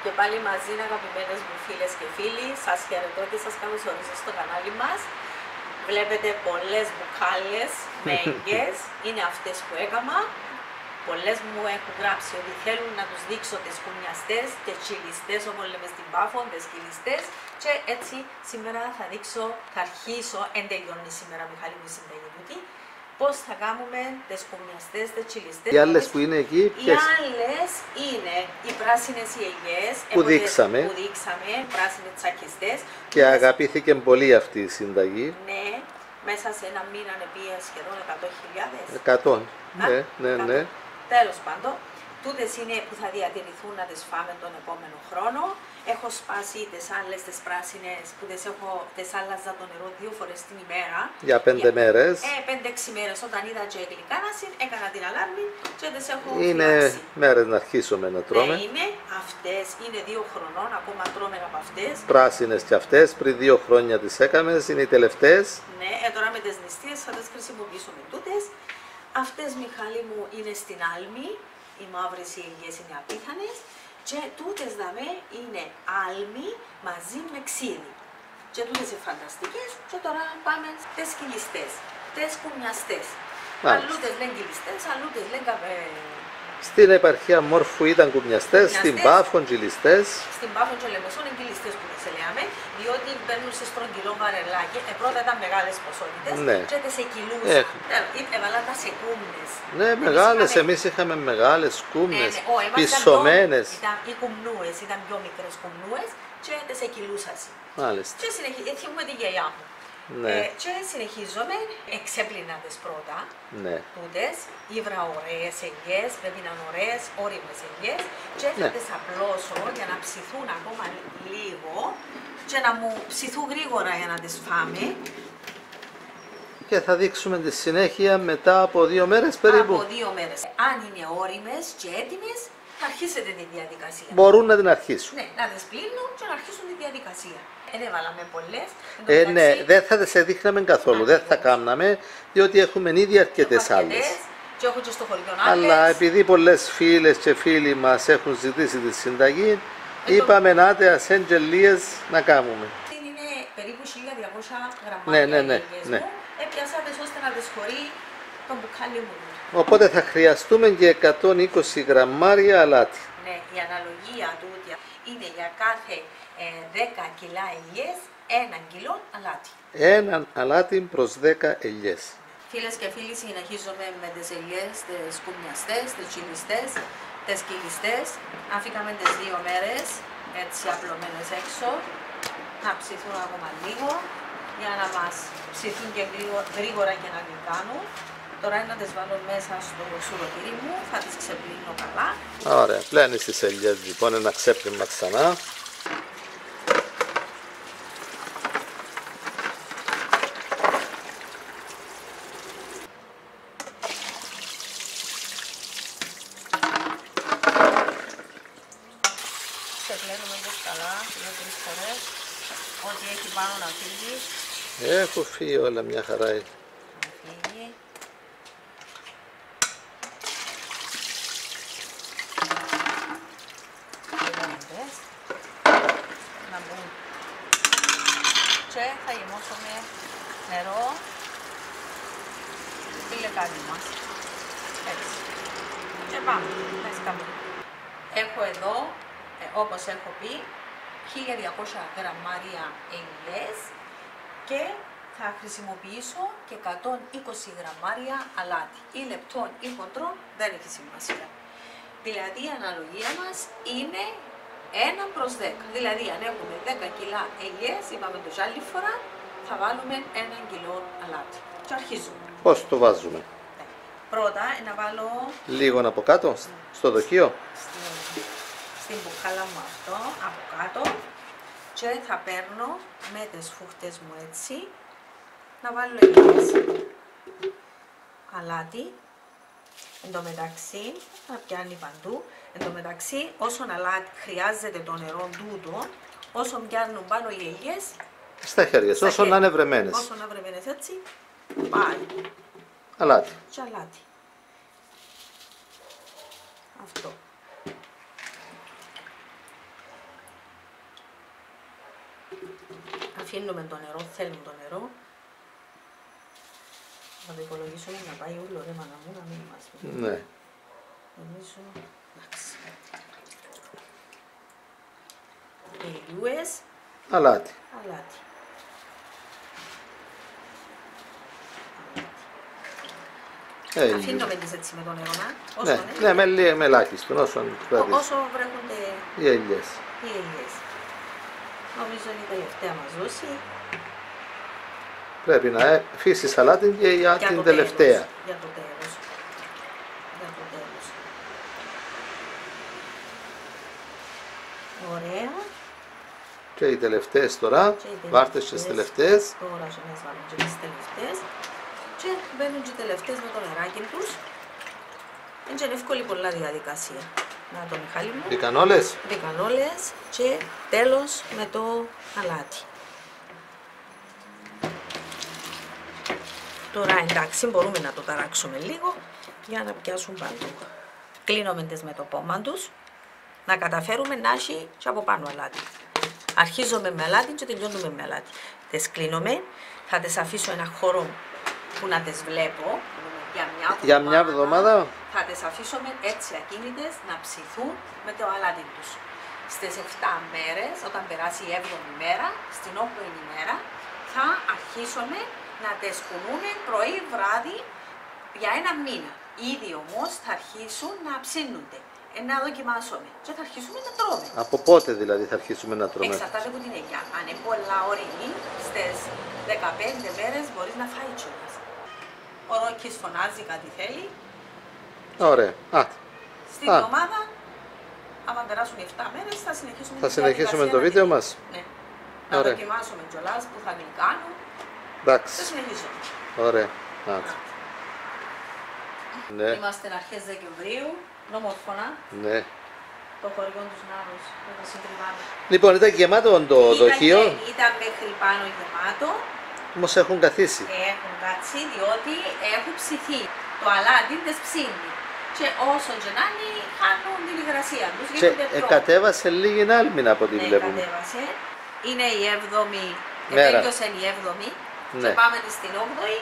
Και πάλι μαζί, αγαπημένες μου φίλες και φίλοι, σας χαιρετώ και σας καλωσορίζω στο κανάλι μας. Βλέπετε πολλές μπουκάλες με έγκες, είναι αυτές που έκανα. Πολλές μου έχουν γράψει ότι θέλουν να τους δείξω τις κουνιαστές και τσιλιστές, όπως λέμε στην Πάφο, τις κυλιστές. Και έτσι σήμερα θα αρχίσω, εν τελειώνει σήμερα Μιχάλη μου η συνταγή τούτη, πώς θα κάνουμε τις κουνιαστές, τις τσιλιστές. Οι άλλες που είναι εκεί, οι άλλες είναι οι πράσινες οι ελιές που δείξαμε, πράσινες τσακιστές. Και αγαπήθηκε πολύ αυτή η συνταγή. Ναι, μέσα σε ένα μήνα πήγε σχεδόν 100.000. 100, ναι. Τέλος πάντων, τούτες είναι που θα διατηρηθούν να τις φάμε τον επόμενο χρόνο. Έχω σπάσει τις άλλες, τις πράσινες, που τις άλλαζα το νερό 2 φορές την ημέρα. Για 5 μέρες. 5-6 μέρες. Όταν είδα και γλυκάναση, έκανα την αλάρμη και τις έχω είναι φυλάξει. μέρες να αρχίσουμε να τρώμε. Ναι, είναι αυτές, είναι 2 χρονών, ακόμα τρώμε από αυτές. Πράσινες και αυτές, πριν 2 χρόνια τις έκαμε, είναι οι τελευταίες. Ναι, τώρα με τις νηστείες θα τις χρησιμοποιήσουμε τούτες. Αυτές, Μιχάλη μου, είναι στην άλμη, οι μαύρες οι ελιές είναι απίθανες και τούτες δαμέ είναι άλμη μαζί με ξύδι. Και τούτες είναι φανταστικές και τώρα πάμε στις κυλιστές, τις κουνιαστές. Αλλούτες λένε κυλιστές, αλλούτες λένε Στην επαρχία Μόρφου ήταν κουνιαστές, στην Πάφο κυλιστές. Στην Πάφο και Λεμεσόν είναι κυλιστές που τις λέμε, διότι παίρνουν σε στρογγυλό βαρελάκι. Πρώτα ήταν μεγάλες ποσότητες και τις εκυλούσαν. Έβαλαν τα σε κούμνες. Ναι, μεγάλες, εμείς είχαμε μεγάλες κούμνες, πισωμένες. Ήταν οι κουμνούες, ήταν πιο μικρές κουμνούες και τις εκυλούσαν. Μάλιστα. Και θυμούμε τη γιαγιά μου. Ναι. Και συνεχίζομαι, εξέπλυνα τις πρώτα, τούτες, ήβρα ωραίες ελιές, πρέπει να είναι ωραίες, όριμες ελιές και θα τις απλώσω για να ψηθούν ακόμα λίγο και να μου ψηθούν γρήγορα για να τις φάμε. Και θα δείξουμε τη συνέχεια μετά από 2 μέρες περίπου. Από 2 μέρες. Αν είναι όριμες και έτοιμες, θα αρχίσετε τη διαδικασία. Μπορούν να την αρχίσουν. Ναι, να τις πλύνουν και να αρχίσουν τη διαδικασία. Δεν έβαλαμε πολλές. Ναι, δεν θα τις δείχναμε καθόλου, δεν θα κάναμε, διότι έχουμε ήδη αρκετές άλλες. Και έχω και στο χωριό άλλες. Αλλά επειδή πολλές φίλες και φίλοι μας έχουν ζητήσει τη συνταγή, είπαμε να τις εγγελίες να κάνουμε. Είναι περίπου 1200 γραμμάρια ναι. Έπιασαμε ώστε να τις χωρεί το μπουκάλι μου. Οπότε θα χρειαστούμε και 120 γραμμάρια αλάτι. Ναι, η αναλογία τούτη είναι για κάθε 10 κιλά ελιές, 1 κιλό αλάτι. 1 αλάτι προς 10 ελιές. Φίλες και φίλοι, συνεχίζουμε με τις ελιές, τις κουμιαστές, τις τσιλιστές, τις κυλιστές. Αφήκαμε τις 2 μέρες, έτσι απλωμένες έξω, να ψηθούν ακόμα λίγο, για να μας ψηθούν και γρήγορα και να γλυκάνουν. Τώρα να τις βάλω μέσα στο σουρωτήρι μου, θα τις ξεπλύνω καλά. Ωραία, πλένεις τις ελιές λοιπόν, ένα ξέπλυμα ξανά. Ξεπλένουμε και καλά, 2-3 φορές, ό,τι έχει πάνω να φύγει. Έχω φύγει όλα, μια χαρά είναι. Να μπουν. Και θα γεμώσουμε νερό στη λεκάνη μας. Έτσι. Και πάμε. Έχω εδώ, όπως έχω πει, 1200 γραμμάρια ελιές και θα χρησιμοποιήσω και 120 γραμμάρια αλάτι. Ή λεπτόν ή χοντρόν, δεν έχει σημασία. Δηλαδή η αναλογία μας είναι 1 προς 10. Δηλαδή αν έχουμε 10 κιλά ελιές, είπαμε το άλλη φορά, θα βάλουμε 1 κιλό αλάτι. Και αρχίζουμε. Πώς το βάζουμε? Πρώτα να βάλω λίγο από κάτω, στο δοχείο. Στην μπουκάλα μου αυτό, από κάτω. Και θα παίρνω με τις φούχτες μου έτσι, να βάλω ελιές. Αλάτι. Εν τω μεταξύ, θα πιάνει παντού. Εν τω μεταξύ, όσον αλάτι χρειάζεται το νερό τούτο, όσο πιάνουν πάνω οι ελιές, στα χέρια, όσο να είναι βρεμένες. Όσο να βρεμένες έτσι, πάει. Αλάτι. Και αλάτι. Αυτό. Αφήνουμε το νερό, θέλουμε το νερό. Να το υπολογίσουμε να πάει όλο ρε μάνα μου, να μην μας πει. Ναι. Νομίζω, εντάξει. Ελιούες, Αλάτι. αλάτι. Αφήνουμε τις έτσι με το νερό, Ναι, με ελάχιστον, όσο κρατήσει. όσο βρέχονται Οι ελιές. οι ελιές. Νομίζω είναι η τελευταία μας δόση. Πρέπει να αφήσει σαλάτι και για Για την το τελευταία. τέλος, για το τέλος. Για το τέλος. Ωραία. Και οι τελευταίες τώρα, Και οι βάρτε στις τελευταίες. Τώρα σε μας βάλουν και τις τελευταίες. Και μπαίνουν και οι τελευταίες με το νεράκι τους. Είναι εύκολη πολλά διαδικασία. Να το Μιχάλη μου. Μπήκαν όλες. Μπήκαν όλες και τέλος με το αλάτι. Τώρα εντάξει μπορούμε να το ταράξουμε λίγο για να πιάσουν παντού. Κλείνουμε τις με το πόμα τους, να καταφέρουμε να έχει και από πάνω αλάτι. Αρχίζουμε με αλάτι και τελειώνουμε με αλάτι. Τις κλείνουμε, θα τις αφήσω ένα χώρο που να τις βλέπω Για μια εβδομάδα. Θα τις αφήσουμε έτσι ακίνητες να ψηθούν με το αλάτι τους. Στις 7 μέρες, όταν περάσει η 7η μέρα, στην 8η μέρα, θα αρχίσουμε να τις κουνούνε πρωί βράδυ για ένα μήνα. Ήδη όμως θα αρχίσουν να ψήνονται. Να δοκιμάσουμε και θα αρχίσουμε να τρώμε. Από πότε δηλαδή θα αρχίσουμε να τρώμε. Εξαρτάται από την αιγιά. Αν είναι πολλά ωρινή, στις 15 μέρες μπορείς να φάει κιόλας. Ο Ρόκης φωνάζει κάτι θέλει. Ωραία. Στην εβδομάδα, άμα περάσουν 7 μέρες, θα συνεχίσουμε, θα συνεχίσουμε το βίντεο μας. Ναι. Να δοκιμάσουμε κιόλας που θα γλυκάνουν. Εντάξει. Θα συνεχίσουμε. Ωραία. Ναι. Είμαστε αρχές Δεκεμβρίου, νομόφωνα. Ναι. Το χωριό τους Νάρους, το συγκριβάμε. Λοιπόν, ήταν γεμάτο το δοχείο. Ήταν μέχρι πάνω γεμάτο. Όμως έχουν καθίσει. Έχουν κάτσει διότι έχουν ψηθεί. Το αλάτι δεν ψήνει. Και όσο και να είναι, χάνουν την υγρασία τους. Και κατέβασε λίγη άλμη από ό,τι βλέπουμε. Κατέβασε. Είναι η 7η μέρα. Τέλειωσε η 7η. Ναι. Και πάμε στην 8η.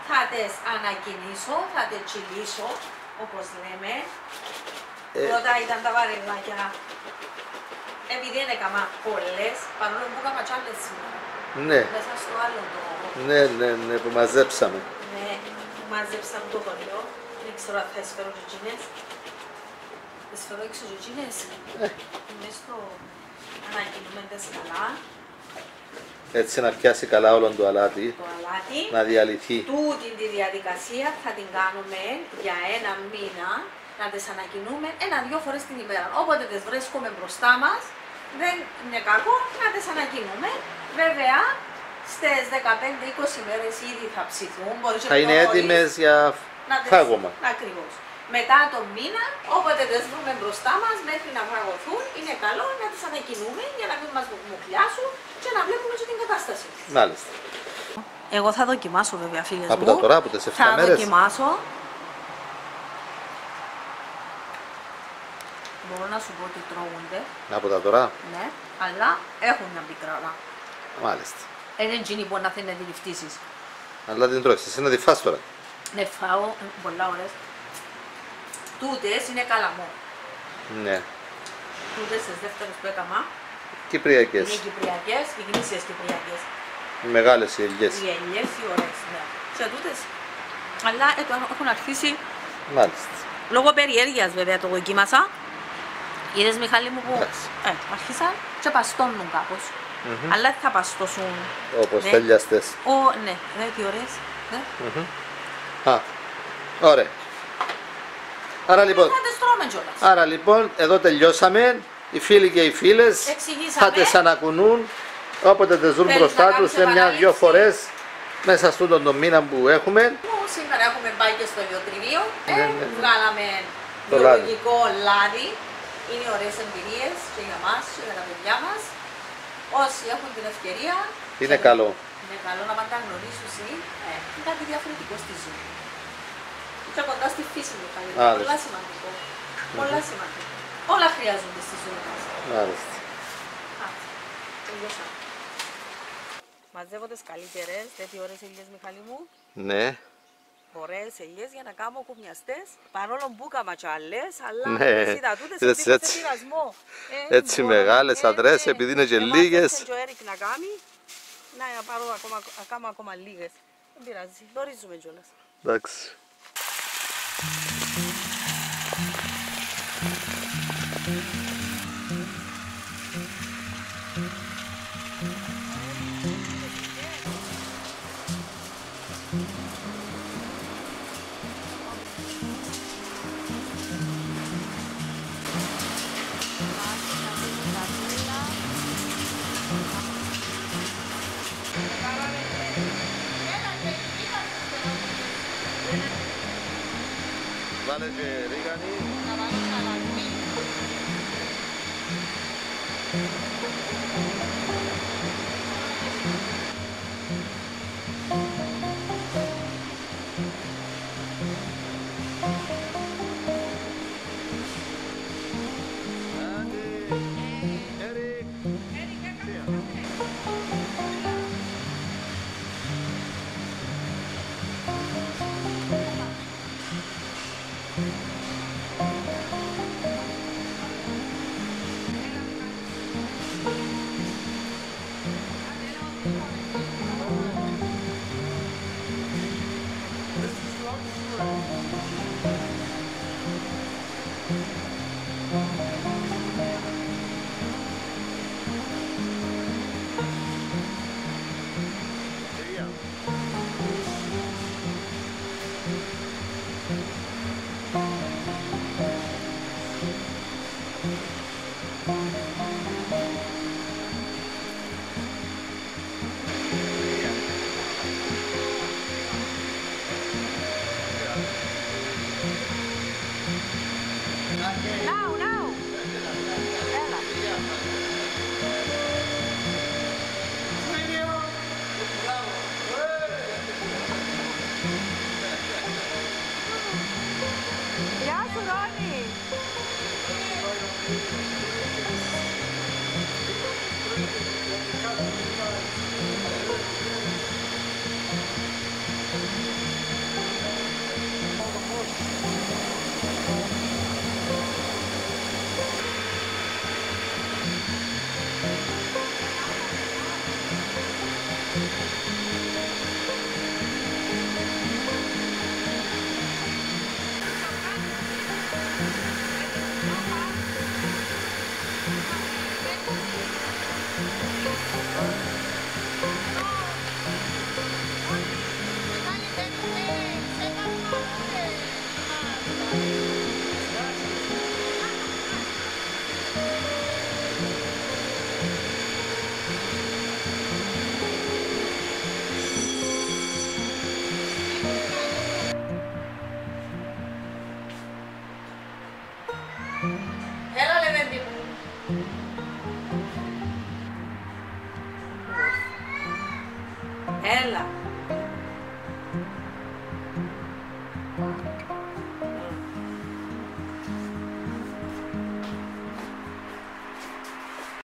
Θα τις ανακοινήσω, θα τις τσιλίσω, όπως λέμε. Πρώτα ήταν τα βαρελάκια. Επειδή είναι καμά πολλές, παρόλο που έκανα κι άλλες σήμερα. Ναι. Μέσα στο άλλο το... Ναι, που μαζέψαμε. Ναι, που μαζέψαμε το χωριό. Δεν ξέρω αν θα εισφέρω και εκείνες. Εισφέρω έξω και εκείνες. Μες το ανακοινούμε τις καλά. Έτσι να πιάσει καλά όλο το αλάτι. Το αλάτι. Να διαλυθεί. Τούτη τη διαδικασία θα την κάνουμε για ένα μήνα. Να τις ανακοινούμε 1-2 φορές την ημέρα. Όποτε τις βρίσκουμε μπροστά μας, δεν είναι κακό να τις ανακοινούμε. Βέβαια, στις 15-20 μέρες ήδη θα ψηθούν. Θα είναι έτοιμες για φάγωμα. Ακριβώς. Μετά τον μήνα, όποτε τις βρούμε μπροστά μας, μέχρι να φαγωθούν, είναι καλό να τις ανακοινούμε για να μην μας μουχλιάσουν και να βλέπουμε και την κατάσταση. Μάλιστα. Εγώ θα δοκιμάσω βέβαια φίλες μου. Από τα τώρα, από τις 7 μέρες. Θα δοκιμάσω. Μπορώ να σου πω ότι τρώγονται. Από τα τώρα. Ναι, αλλά έχουν μια πικράδα. Μάλιστα. Είναι εκείνη που να θέλει να την ληφτήσεις. Αλλά την τρώεις, εσύ να τη φας τώρα. Ναι, φάω πολλά ώρες. Τούτες είναι καλαμό. Ναι. Τούτες τις δεύτερες που έκανα Κυπριακές. είναι κυπριακές και γνήσιες κυπριακές. Οι μεγάλες οι ελιές. Οι ελιές οι ωραίες, ναι. Σε τούτες. Αλλά έχουν αρχίσει, Μάλιστα. λόγω περιέργειας βέβαια το δοκίμασα. Είδες Μιχάλη μου που άρχισαν και παστώνουν κάπως. Αλλά δεν θα παστώσουν. Όπως τελειαστές. Ναι, τι ωραίες. Ωραία. Άρα λοιπόν, εδώ τελειώσαμε. Οι φίλοι και οι φίλες θα τις ανακοινούν όποτε τις δουν μπροστά τους σε 1-2 φορές μέσα στον τον μήνα που έχουμε. Σήμερα έχουμε πάει και στο ηλιοτριβείο. Βγάλαμε το βιολογικό λάδι. Είναι ωραίες εμπειρίες και για μας και για τα παιδιά μας. Όσοι έχουν την ευκαιρία, είναι καλό. Είναι καλό να πάντα γνωρίσουν είναι κάτι διαφορετικό στη ζωή. Και κοντά στη φύση μου πάλι. Πολλά σημαντικό. Πολλά σημαντικό. Όλα χρειάζονται στη ζωή μας. Μάλιστα. Τελειώσαμε. Μαζεύω τις καλύτερες, τέτοιες ώρες ελιές, Μιχάλη μου. Ναι. Ωραίες ελιές για να κάνω κουμιαστές. Παρόλο που έκαμα κι άλλες, αλλά Ναι. είδα τούτες σε πειρασμό. Έτσι μεγάλες αδρές, επειδή είναι και λίγες. Και ο Έρικ να κάνει, να πάρω ακόμα λίγες. Δεν πειράζει, δωρίζουμε κιόλας. Εντάξει. Βάλε και ρίγανη. Να βάλω καλαμί. Έλα Λεβέντη μου. Έλα.